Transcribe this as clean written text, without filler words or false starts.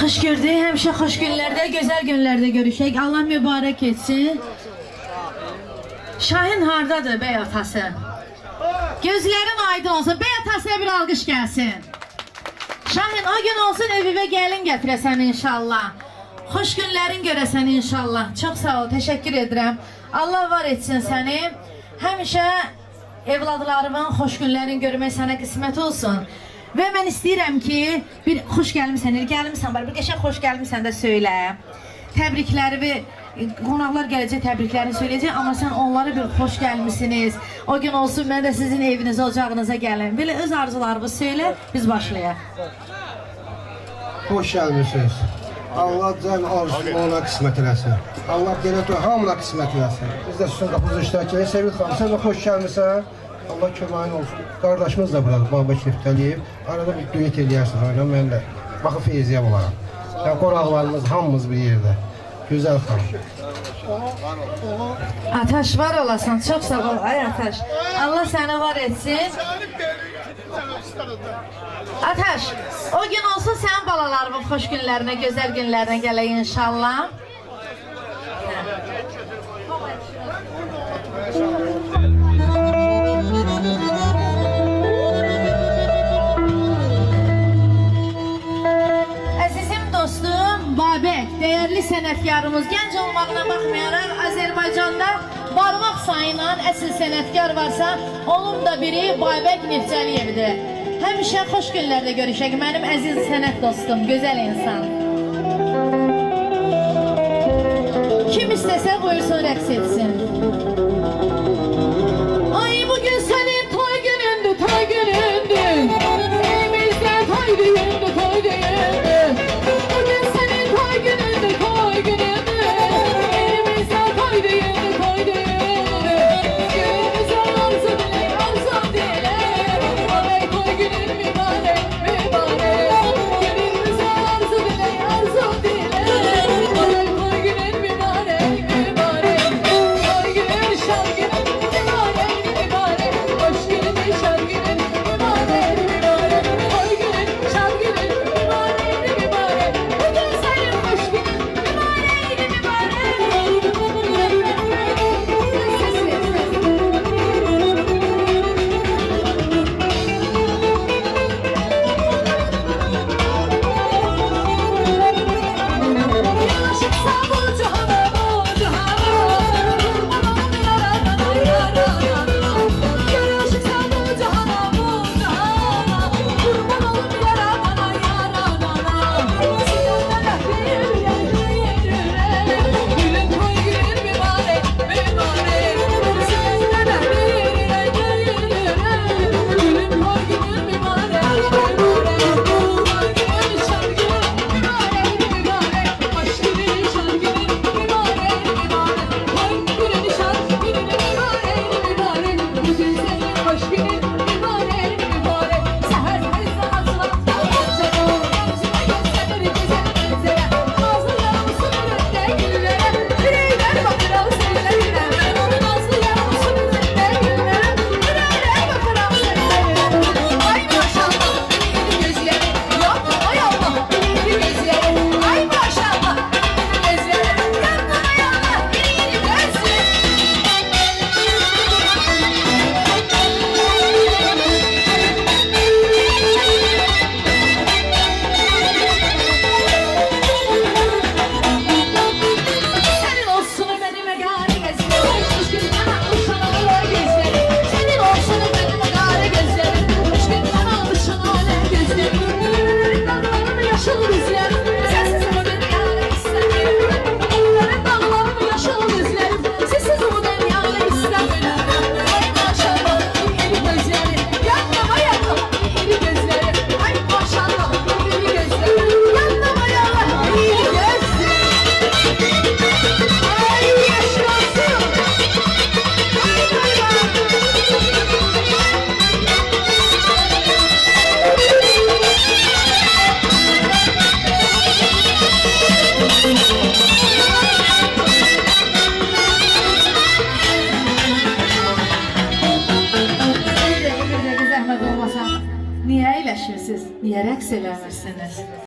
Hoş gördük. Həmişə xoş günlərdə, gözəl günlərdə görüşək. Allah mübarək etsin. Şahin hardadır bəy atası? Gözlərin aydın olsun. Bəy atasıya bir alqış gəlsin. Şahin o gün olsun evivə gəlin gətirəsən inşallah. Xoş günlərin görəsən inşallah. Çox sağ ol, təşəkkür edirəm. Allah var etsin səni. Həmişə evladlarımın xoş günlərini görmək sənə qismət olsun. Və mən istəyirəm ki, bir xoş gəlmişsən, bir qəşəng xoş gəlmişsən də söylə. Təbriklərimi, qonaqlar gələcək, təbriklərini söyləyəcək, amma sən onlara bir xoş gəlmişsiniz. O gün olsun, mən də sizin evinizə, ocağınıza gəlin. Belə öz arzularımı söylə, biz başlayaq. Xoş gəlmişsiniz. Allah can arzusunu ona qismət eləsin. Allah yenə hamına qismət eləsin. Biz də sizin qapınızı iştirak edək. Sevil xanım, sən də xoş gəlmişsən. Allah köməyin olsun. Qardaşımız da buradır, Babək Nifdəliyev. Arada bir düet eləyərsin, aynen mən də. Baxı feyziyyəm olaram. Yəni, qoraqlarımız, hamımız bir yerdə. Gözəl xanım. Ataş var olasan, çox sağ ol, ay Ataş. Allah səni var etsin. Ataş, o gün olsun sənin balalarımın xoş günlərinə, gözəl günlərinə gələk inşallah. Əzizim dostum, Babək, değerli sənətkarımız, gənc olmağına baxmayaraq Azərbaycanda barmaq sayılan əsl sənətkar varsa, onun da biri Babək Nifdəliyevdir. Həmişə xoş günlərdə görüşək, mənim əziz sənət dostum, gözəl insan. Kim istəsə buyursun, rəqs etsin. Ay bugün sənin toy günündür, toy günündür. Elimizdə toy düyündür, toy düyündür. Bugün sənin toy günündür, toy günündür. Elimizdə toy düyündür, toy düyündür. Günümüzə arzu dilək, arzu dilək. Ay toy günün mübarək, mübarək. Günümüzə arzu dilək, arzu dilək. Ay toy günün mübarək, mübarək. Toy günün şan günün mübarək, mübarək. Hoş günün şan günün mübarək, mübarək. Toy günün şan günün mübarək, mübarək. Bugün senin hoş günün mübarək, mübarək. Yanaşıksa bu cihana, bu cihana. Kurban olun yaradana, yaradana. Yanaşıksa bu cihana, bu cihana. Kurban olun yaradana, yaradana. Sinirlere bir yürüre. Gülün toy günün mübarek, mübarek. Sinirlere bir yürüre. Gülün toy günün mübarek, mübarek. Toy günün şan günün mübarek, mübarek. Hoş günün şan günün mübarek, mübarek. Toy günün şan günün mübarek, mübarek. Bugün senin hoş günün mübarek, mübarek. Seher hızla hazırlan, gece doğru gözüme gösterir güzel manzara. Nazlılarımızın önünde güllere, yüreğler bakıram sevgilerine. Nazlılarımızın önünde güllere, yüreğler bakıram sevgilerine. Ay maşallah iri gözleri, yok ay Allah iri gözleri. Ay maşallah iri gözleri, yanma ay Allah iri gözleri. Senin olsun benim egare gözlerim, üç günden almışan ağlar gözlerim. Senin olsun benim egare gözlerim, üç günden almışan ağlar gözlerim. Onların dağlarını yaşıl rüzlerim, sensiz bu dünyada istemiyorum. Onların dağlarını yaşıl rüzlerim, sensiz bu dünyada istemiyorum. Ay maşallah iri gözleri, yanma yanma iri gözleri. Ay maşallah iri gözleri, yanma yanma iri gözleri. Ay yaşasın. Bir dəqiqə zəhmət olmasa, niyə əyləşirsiniz? Niyə rəqs eləmirsiniz?